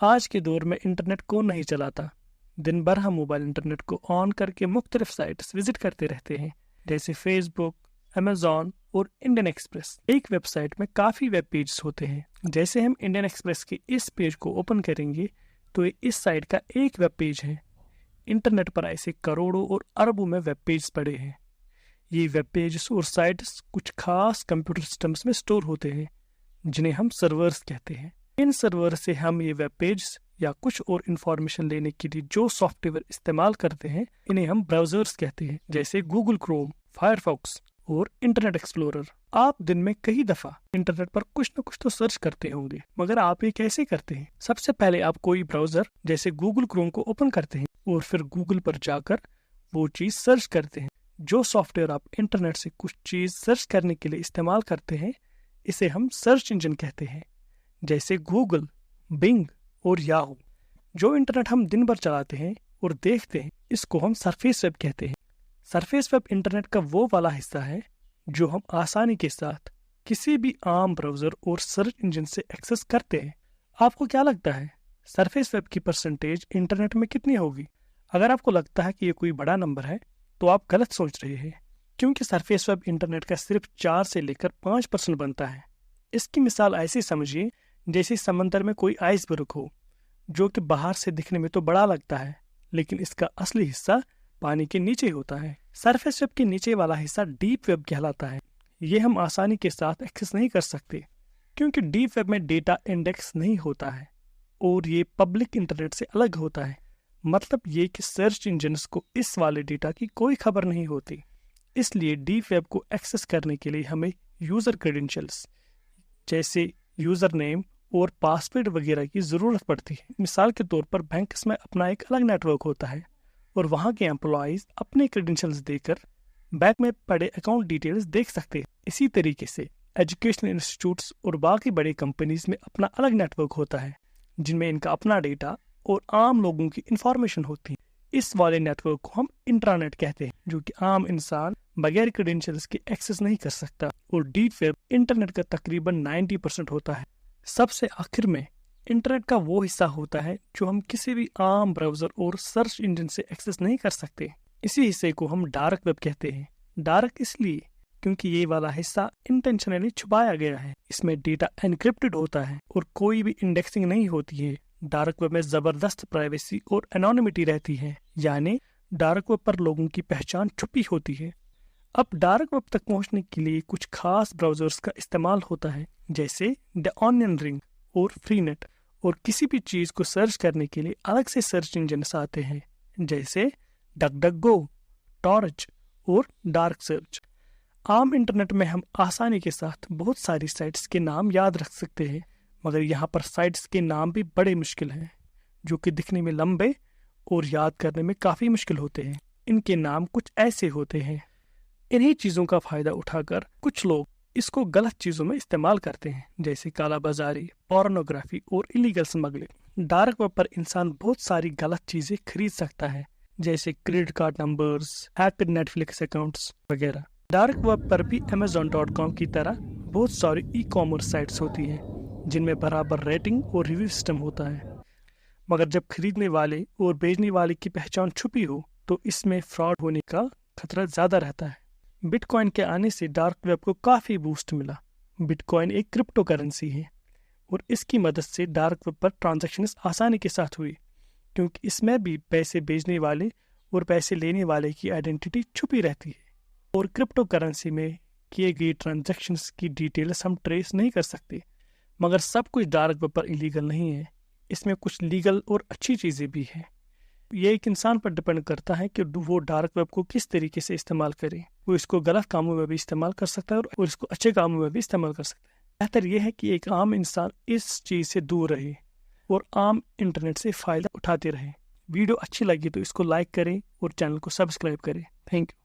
آج کے دور میں انٹرنیٹ کون نہیں چلاتا؟ دن بھر ہم موبائل انٹرنیٹ کو آن کر کے مختلف سائٹس وزٹ کرتے رہتے ہیں، جیسے فیس بک، امیزون اور انڈین ایکسپریس۔ ایک ویب سائٹ میں کافی ویب پیجز ہوتے ہیں۔ جیسے ہم انڈین ایکسپریس کے اس پیج کو اوپن کریں گے تو یہ اس سائٹ کا ایک ویب پیج ہے۔ انٹرنیٹ پر ایسے کروڑوں اور اربوں میں ویب پیجز پڑے ہیں۔ یہ ویب پیجز اور سائٹس کچھ خاص کمپیوٹر سسٹمز میں سٹور ہوتے ہیں جنہیں ہم سرورز کہتے ہیں۔ ان سرور سے ہم یہ ویب پیجز یا کچھ اور انفارمیشن لینے کے لیے جو سافٹ ویئر استعمال کرتے ہیں انہیں ہم براؤزرز کہتے ہیں، جیسے گوگل کروم، فائر فاکس اور انٹرنیٹ ایکسپلورر۔ آپ دن میں کئی دفعہ انٹرنیٹ پر کچھ نہ کچھ تو سرچ کرتے ہوں گے، مگر آپ یہ کیسے کرتے ہیں؟ سب سے پہلے آپ کوئی براؤزر جیسے گوگل کروم کو اوپن کرتے ہیں اور پھر گوگل پر جا کر وہ چیز سرچ کرتے ہیں۔ جو سافٹ ویئر آپ انٹرنیٹ سے کچھ چیز سرچ کرنے کے لیے استعمال کرتے ہیں اسے ہم سرچ انجن کہتے ہیں، جیسے گوگل، بنگ اور یاہو۔ جو انٹرنیٹ ہم دن بھر چلاتے ہیں اور دیکھتے ہیں اس کو ہم سرفیس ویب کہتے ہیں۔ سرفیس ویب انٹرنیٹ کا وہ والا حصہ ہے جو ہم آسانی کے ساتھ کسی بھی عام براؤزر اور سرچ انجن سے ایکسس کرتے ہیں۔ آپ کو کیا لگتا ہے سرفیس ویب کی پرسنٹیج انٹرنیٹ میں کتنی ہوگی؟ اگر آپ کو لگتا ہے کہ یہ کوئی بڑا نمبر ہے تو آپ غلط سوچ رہے ہیں، کیونکہ سرفیس ویب انٹرنیٹ کا صرف 4 سے لے کر 5% بنتا ہے۔ اس کی مثال ایسے سمجھیے جیسے سمندر میں کوئی آئس برگ ہو جو کہ باہر سے دکھنے میں تو بڑا لگتا ہے لیکن اس کا اصلی حصہ پانی کے نیچے ہوتا ہے۔ سرفیس ویب کے نیچے والا حصہ ڈیپ ویب کہلاتا ہے۔ یہ ہم آسانی کے ساتھ ایکسس نہیں کر سکتے کیونکہ ڈیپ ویب میں ڈیٹا انڈیکس نہیں ہوتا ہے اور یہ پبلک انٹرنیٹ سے الگ ہوتا ہے۔ مطلب یہ کہ سرچ انجنز کو اس والے ڈیٹا کی کوئی خبر نہیں ہوتی۔ اس لیے ڈیپ ویب کو ایکسس کرنے کے لیے ہمیں یوزر کریڈینشلز جیسے یوزر نیم اور پاسورڈ وغیرہ کی ضرورت پڑتی ہے۔ مثال کے طور پر بینکس میں اپنا ایک الگ نیٹ ورک ہوتا ہے اور وہاں کے امپلائیز اپنے کریڈینشلز دے کر بینک میں پڑے اکاؤنٹ ڈیٹیلز دیکھ سکتے ہیں۔ اسی طریقے سے ایجوکیشنل انسٹیٹیوٹس اور باقی بڑی کمپنیز میں اپنا الگ نیٹ ورک ہوتا ہے جن میں ان کا اپنا ڈیٹا اور عام لوگوں کی انفارمیشن ہوتی ہے۔ اس والے نیٹ ورک کو ہم انٹرانیٹ کہتے ہیں جو کہ عام انسان بغیر کریڈینشلز کے ایکسس نہیں کر سکتا، اور ڈیپ ویب انٹرنیٹ کا تقریباً 90% ہوتا ہے۔ سب سے آخر میں انٹرنیٹ کا وہ حصہ ہوتا ہے جو ہم کسی بھی عام براؤزر اور سرچ انجن سے ایکسس نہیں کر سکتے۔ اسی حصے کو ہم ڈارک ویب کہتے ہیں۔ ڈارک اس لیے کیونکہ یہ والا حصہ انٹینشنلی چھپایا گیا ہے۔ اس میں ڈیٹا انکرپٹڈ ہوتا ہے اور کوئی بھی انڈیکسنگ نہیں ہوتی ہے۔ ڈارک ویب میں زبردست پرائیویسی اور انونیمٹی رہتی ہے، یعنی ڈارک ویب پر لوگوں کی پہچان چھپی ہوتی ہے۔ اب ڈارک ویب تک پہنچنے کے لیے کچھ خاص براؤزرز کا استعمال ہوتا ہے، جیسے دی آنین رنگ اور فری نیٹ، اور کسی بھی چیز کو سرچ کرنے کے لیے الگ سے سرچ انجنز آتے ہیں، جیسے ڈک ڈک گو، ٹارچ اور ڈارک سرچ۔ عام انٹرنیٹ میں ہم آسانی کے ساتھ بہت ساری سائٹس کے نام یاد رکھ سکتے ہیں، مگر یہاں پر سائٹس کے نام بھی بڑے مشکل ہیں جو کہ دکھنے میں لمبے اور یاد کرنے میں کافی مشکل ہوتے ہیں۔ ان کے نام کچھ ایسے ہوتے ہیں۔ انہی چیزوں کا فائدہ اٹھا کر کچھ لوگ اس کو غلط چیزوں میں استعمال کرتے ہیں، جیسے کالا بازاری، پورنوگرافی اور الیگل سمگلنگ۔ ڈارک ویب پر انسان بہت ساری غلط چیزیں خرید سکتا ہے، جیسے credit card numbers, hacked Netflix accounts وغیرہ۔ ڈارک ویب پر بھی Amazon.com کی طرح بہت ساری ای کامرس سائٹس ہوتی ہیں جن میں برابر ریٹنگ اور ریویو سسٹم ہوتا ہے، مگر جب خریدنے والے اور بیچنے والے کی پہچان چھپی ہو تو اس میں فراڈ ہونے کا خطرہ زیادہ رہتا ہے۔ بٹ کوائن کے آنے سے ڈارک ویب کو کافی بوسٹ ملا۔ بٹ کوائن ایک کرپٹو کرنسی ہے اور اس کی مدد سے ڈارک ویب پر ٹرانزیکشنز آسانی کے ساتھ ہوئی، کیونکہ اس میں بھی پیسے بھیجنے والے اور پیسے لینے والے کی آئیڈینٹی چھپی رہتی ہے، اور کرپٹو کرنسی میں کیے گئے ٹرانزیکشنز کی ڈیٹیلز ہم ٹریس نہیں کر سکتے۔ مگر سب کچھ ڈارک ویب پر انلیگل نہیں ہے، اس میں کچھ لیگل اور اچھی چیزیں بھی ہیں۔ یہ ایک انسان پر ڈپینڈ کرتا ہے کہ وہ ڈارک ویب کو کس طریقے سے استعمال کرے۔ وہ اس کو غلط کاموں میں بھی استعمال کر سکتا ہے اور اس کو اچھے کاموں میں بھی استعمال کر سکتا ہے۔ بہتر یہ ہے کہ ایک عام انسان اس چیز سے دور رہے اور عام انٹرنیٹ سے فائدہ اٹھاتے رہے۔ ویڈیو اچھی لگی تو اس کو لائک کریں اور چینل کو سبسکرائب کریں۔ Thank you.